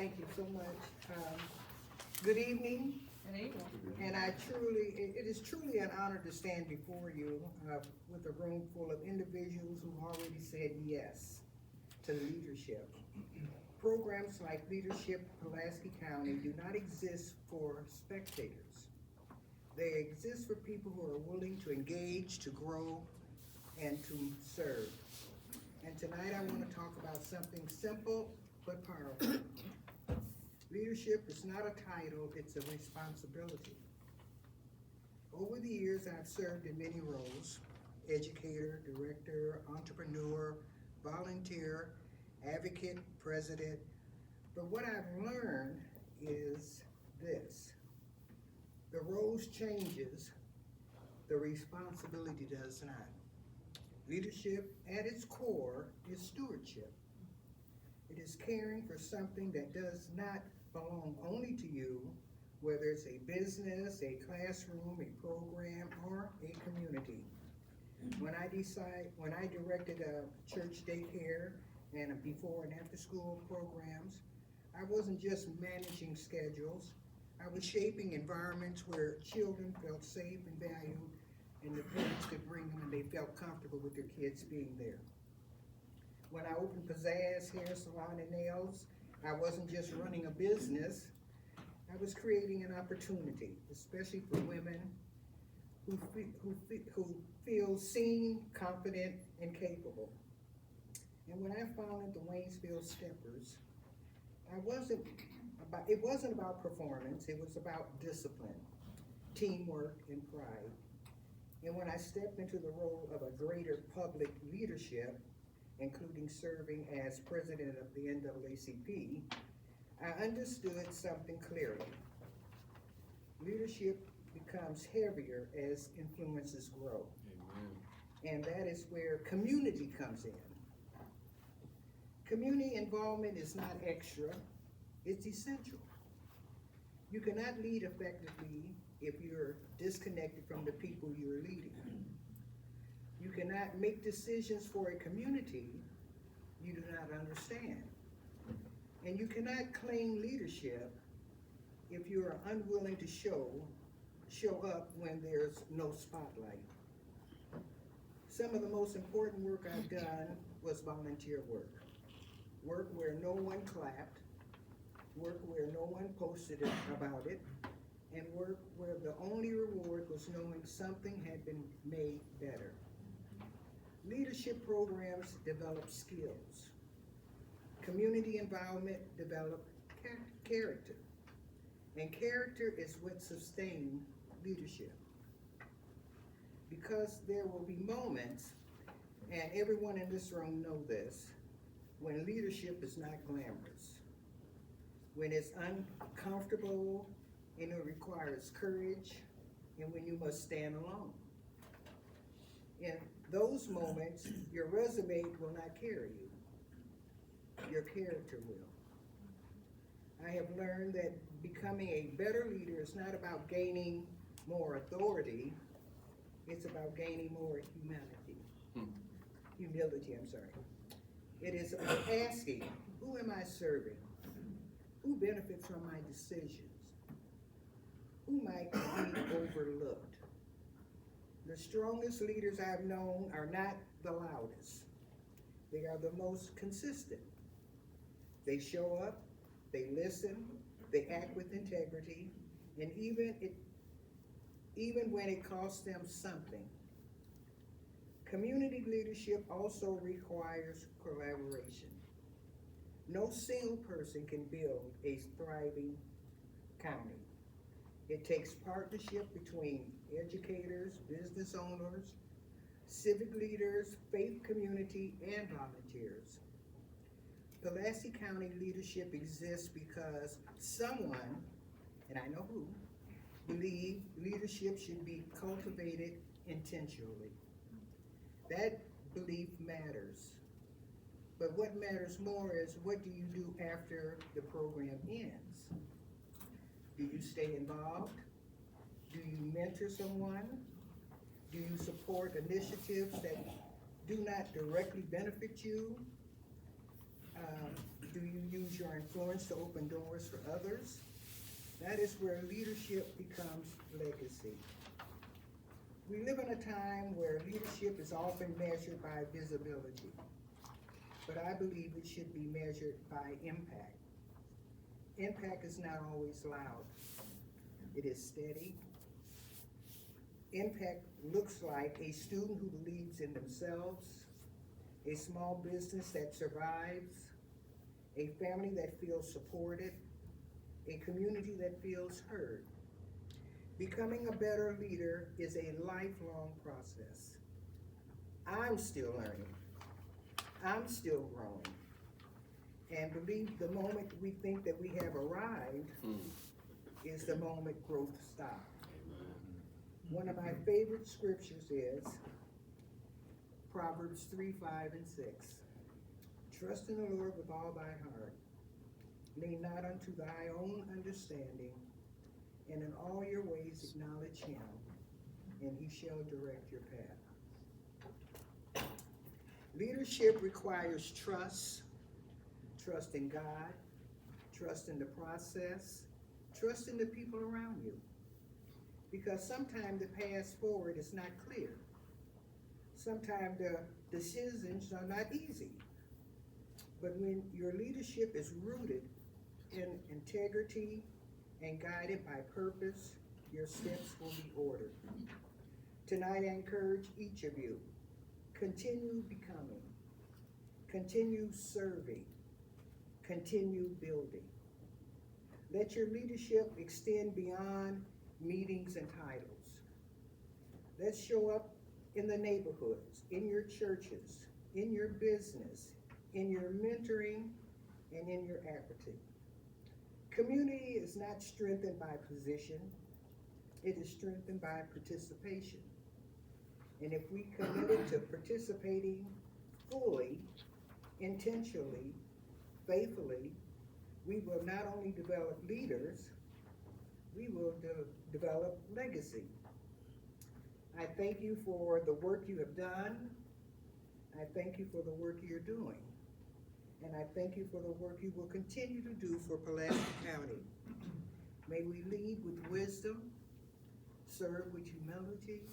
Thank you so much. Good evening, Good evening. and it is truly an honor to stand before you with a room full of individuals who already said yes to leadership. Programs like Leadership Pulaski County do not exist for spectators. They exist for people who are willing to engage, to grow, and to serve. And tonight I want to talk about something simple but powerful. Leadership is not a title, it's a responsibility. Over the years, I've served in many roles: educator, director, entrepreneur, volunteer, advocate, president. But what I've learned is this: the roles changes, the responsibility does not. Leadership at its core is stewardship. It is caring for something that does not belong only to you, whether it's a business, a classroom, a program, or a community. When I directed a church daycare and a before and after school programs, I wasn't just managing schedules, I was shaping environments where children felt safe and valued, and the parents could bring them and they felt comfortable with their kids being there. When I opened Pizzazz Hair Salon and Nails, I wasn't just running a business, I was creating an opportunity, especially for women who feel seen, confident, and capable. And when I founded the Waynesville Steppers, it wasn't about performance, it was about discipline, teamwork, and pride. And when I stepped into the role of a greater public leadership, including serving as president of the NAACP, I understood something clearly. Leadership becomes heavier as influences grow. Amen. And that is where community comes in. Community involvement is not extra, it's essential. You cannot lead effectively if you're disconnected from the people you're leading. You cannot make decisions for a community you do not understand. And you cannot claim leadership if you are unwilling to show up when there's no spotlight. Some of the most important work I've done was volunteer work. Work where no one clapped, work where no one posted about it, and work where the only reward was knowing something had been made better. Leadership programs develop skills. Community involvement develops character. And character is what sustains leadership. Because there will be moments, and everyone in this room knows this, when leadership is not glamorous, when it's uncomfortable, and it requires courage, and when you must stand alone. In those moments, your resume will not carry you. Your character will. I have learned that becoming a better leader is not about gaining more authority, it's about gaining more humility. Humility, I'm sorry. It is about asking, who am I serving? Who benefits from my decisions? Who might be overlooked? The strongest leaders I've known are not the loudest. They are the most consistent. They show up, they listen, they act with integrity, and even when it costs them something. Community leadership also requires collaboration. No single person can build a thriving county. It takes partnership between educators, business owners, civic leaders, faith community, and volunteers. Pulaski County leadership exists because someone, and I know who, believe leadership should be cultivated intentionally. That belief matters. But what matters more is, what do you do after the program ends? Do you stay involved? Do you mentor someone? Do you support initiatives that do not directly benefit you? Do you use use your influence to open doors for others. That is where leadership becomes legacy. We live in a time where leadership is often measured by visibility, but I believe it should be measured by impact. Impact is not always loud. It is steady. Impact looks like a student who believes in themselves, a small business that survives, a family that feels supported, a community that feels heard. Becoming a better leader is a lifelong process. I'm still learning. I'm still growing. And believe the moment we think that we have arrived is the moment growth stops. One of my favorite scriptures is Proverbs 3, 5, and 6. Trust in the Lord with all thy heart. Lean not unto thy own understanding, and in all your ways acknowledge him, and he shall direct your path. Leadership requires trust in God, trust in the process, trust in the people around you. Because sometimes the path forward is not clear. Sometimes the decisions are not easy. But when your leadership is rooted in integrity and guided by purpose, your steps will be ordered. Tonight I encourage each of you, continue becoming, continue serving, continue building. Let your leadership extend beyond meetings and titles. Let's show up in the neighborhoods, in your churches, in your business, in your mentoring, and in your advocacy. Community is not strengthened by position, it is strengthened by participation. And if we committed to participating fully, intentionally, faithfully, we will not only develop leaders, we will develop legacy. I thank you for the work you have done. I thank you for the work you're doing. And I thank you for the work you will continue to do for Pulaski County. May we lead with wisdom, serve with humility,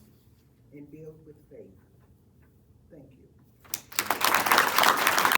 and build with faith. Thank you.